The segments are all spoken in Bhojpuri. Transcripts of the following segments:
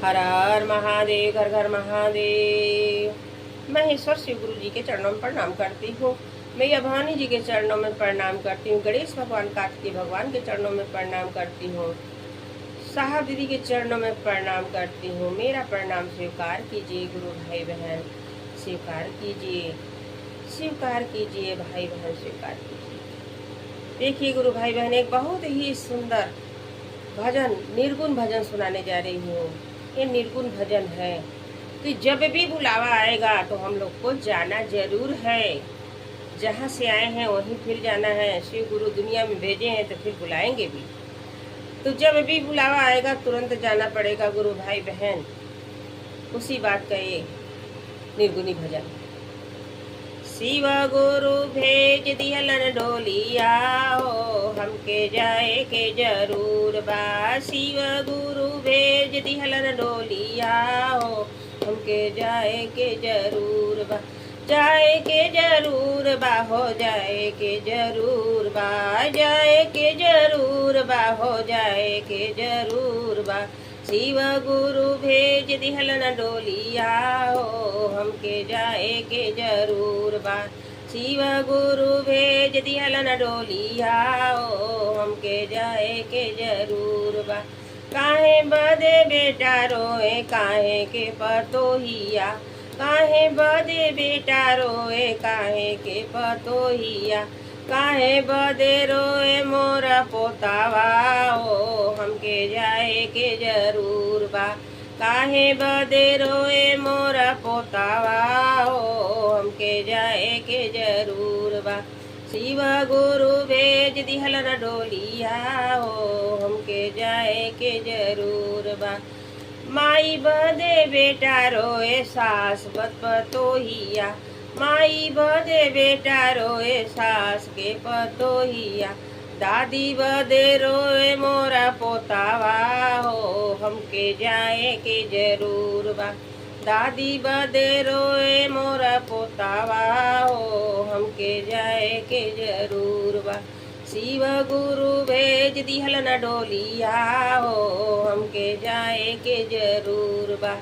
हर हर महादेव, घर घर महादेव। मैं ईश्वर शिव गुरु जी के चरणों में प्रणाम करती हूँ। मैया भवानी जी के चरणों में प्रणाम करती हूँ। गणेश भगवान, कार्तिकेय भगवान के चरणों में प्रणाम करती हूँ। साहब दीदी के चरणों में प्रणाम करती हूँ। मेरा प्रणाम स्वीकार कीजिए गुरु भाई बहन, स्वीकार कीजिए, स्वीकार कीजिए भाई बहन, स्वीकार कीजिए। देखिए गुरु भाई बहन, एक बहुत ही सुंदर भजन, निर्गुण भजन सुनाने जा रही हूँ। ये निर्गुण भजन है कि जब भी बुलावा आएगा तो हम लोग को जाना जरूर है। जहाँ से आए हैं वहीं फिर जाना है। शिव गुरु दुनिया में भेजे हैं तो फिर बुलाएंगे भी। तो जब भी बुलावा आएगा तुरंत जाना पड़ेगा गुरु भाई बहन। उसी बात का ये निर्गुणी भजन। शिव गुरु भेज दिहलन डोलिया हो, हमके जाए के जरूर बा। शिव गुरु भेज दिहलन डोलिया हो, हमके जाए के जरूर बा। जाए के जरूर बा हो, जाए के जरूर बा, जाए के जरूर बा हो, जाए के जरूर बा। शिव गुरु भेज दिहलन डोलिया हो, हमके जाए के जरूर बा। शिव गुरु भेज दिहलन डोलिया हो, हमके जाए के जरूर बा। काहे बदे बेटा रोए, काहे के पतोहिया, काहे बदे बेटा रोए, काहे के पतोहिया, काहे बदे रोए मोरा पोतावा हो, हमके जाए के जरूर बा। काहे बदे रोए मोरा पोतावा हो, हमके जाए के जरूर बा। शिव गुरु भेज दिहलन डोलिया हो, हमके जाए के जरूर बा। माई बदे बेटा रोए, सास बद पतोहिया, माई बदे बेटा रोए, सास के पतोहिया, दादी बदे रोए मोरा पोतावा हो, हमके जाए के जरूर बा। दादी बदे रोए मोरा पोतावा हो, हमके जाए के जरूर बा। शिव गुरु भेज दिहलन डोलिया हो, हमके जाए के जरूर बा।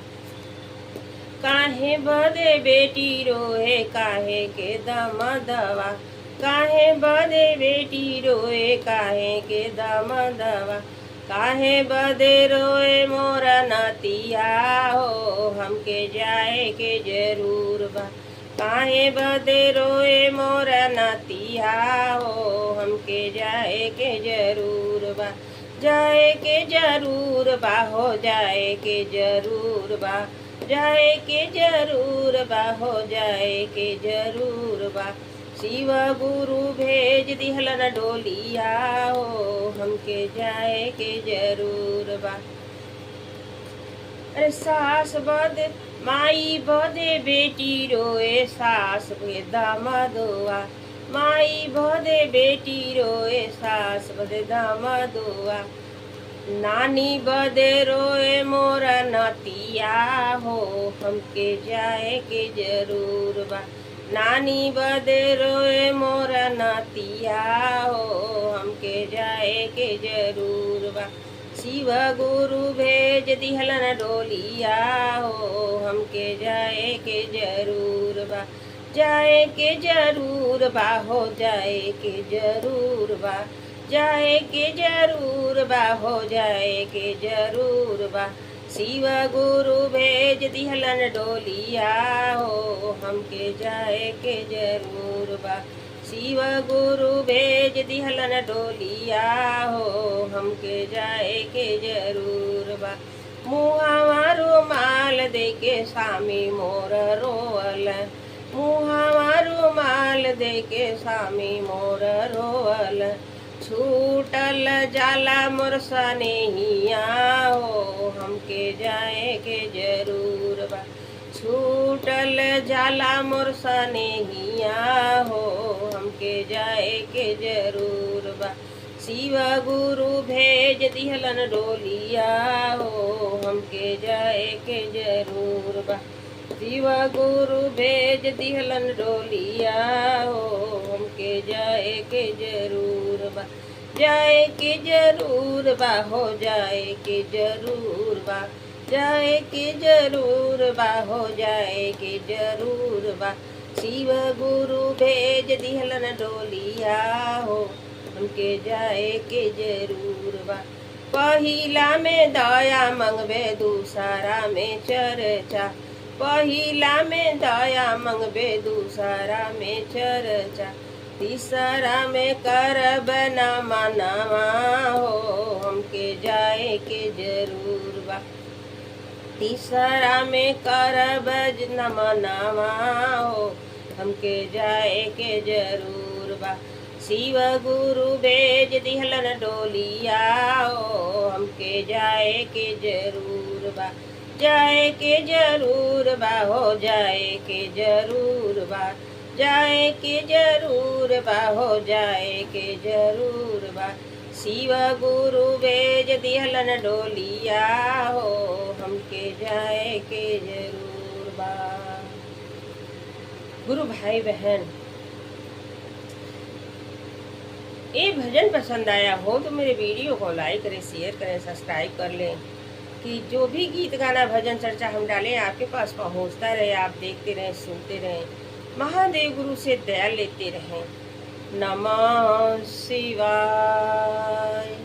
काहे बदे बेटी रोए, काहे के दमदवा, काहे बदे बेटी रोए, काहे के दमदवा, काहे बदे रोए मोरा नतिया हो, हमके जाए के जरूर बा। काहे बदे रोए मोरा नतिया हो, हमके जाए के जरूर बा। जाए के जरूर बा हो, जाए के जरूर बा, जाए के जरूर बा हो, जाए के जरूर बा। शिव गुरु भेज दिहलन डोलिया हो, हमके जाए के जरूर बा। अरे सास बदे माई बदे बेटी रोए, सास बदे दामादोआ, माई बदे बेटी रोए, सास बदे दामादोआ, नानी बदे रोए मोरा नतिया हो, हमके जाए के जरूर बा। नानी बदे रोए मोरा नतिया हो, हमके जाए के जरूर बा। शिव गुरु भेज दिहलन डोलिया हो, हमके जाए के जरूर बा। जाए के जरूर बा हो, जाए के जरूर बा, जाए के जरूर बा हो, जाए के जरूर बा। शिव गुरु भेज दिहलन डोलिया हो, हमके जाए के जरूर बा। शिव गुरु भेज दिहलन डोलिया हो, हमके जाए के जरूर बा। मुहावा रुमाल देके स्वामी मोर रोवल, मुहावा रुमाल देके स्वामी मोर रोवल, छूटल जाला मोर सनेहिया हो, हमके जाए के जरूर बा। छूटल जाला मोर सनेहिया हो, हमके जाए के जरूर बा। शिव गुरु भेज दिहलन डोलिया हो, हमके जाए के जरूर बा। शिव गुरु भेज दिहलन डोलिया हो, हमके जाए के जरूर बा। जाए के जरूर बा हो, जाए के जरूर बा, जाए के जरूर बा, हो जाए के जरूर बा। शिव गुरु भेज दिहलन डोलिया हो, हमके जाए के जरूर बा। पहिला में दया मंगबे, दूसरा में चर्चा। पहिला में दया मंगबे, दूसरा में चर्चा। तीसरा में करब ना मनावा हो, हमके जाए के जरूर बा। तीसरा में करब न मनावा हो, हमके जाए के जरूर बा। शिव गुरु भेज दिहलन डोलिया हो, हमके जाए के जरूर बा। जाए के जरूर बा, हो जाए के जरूर बा। जाए के जरूर बा, हो जाए के जरूर बा। शिव गुरु भेज दिहलन डोलिया हो, हमके जाए के जरूर बा। गुरु भाई बहन, ये भजन पसंद आया हो तो मेरे वीडियो को लाइक करें, शेयर करें, सब्सक्राइब कर लें, कि जो भी गीत गाना भजन चर्चा हम डालें आपके पास पहुंचता रहे, आप देखते रहें, सुनते रहें, महादेव गुरु से दया लेते रहें। नमः शिवाय।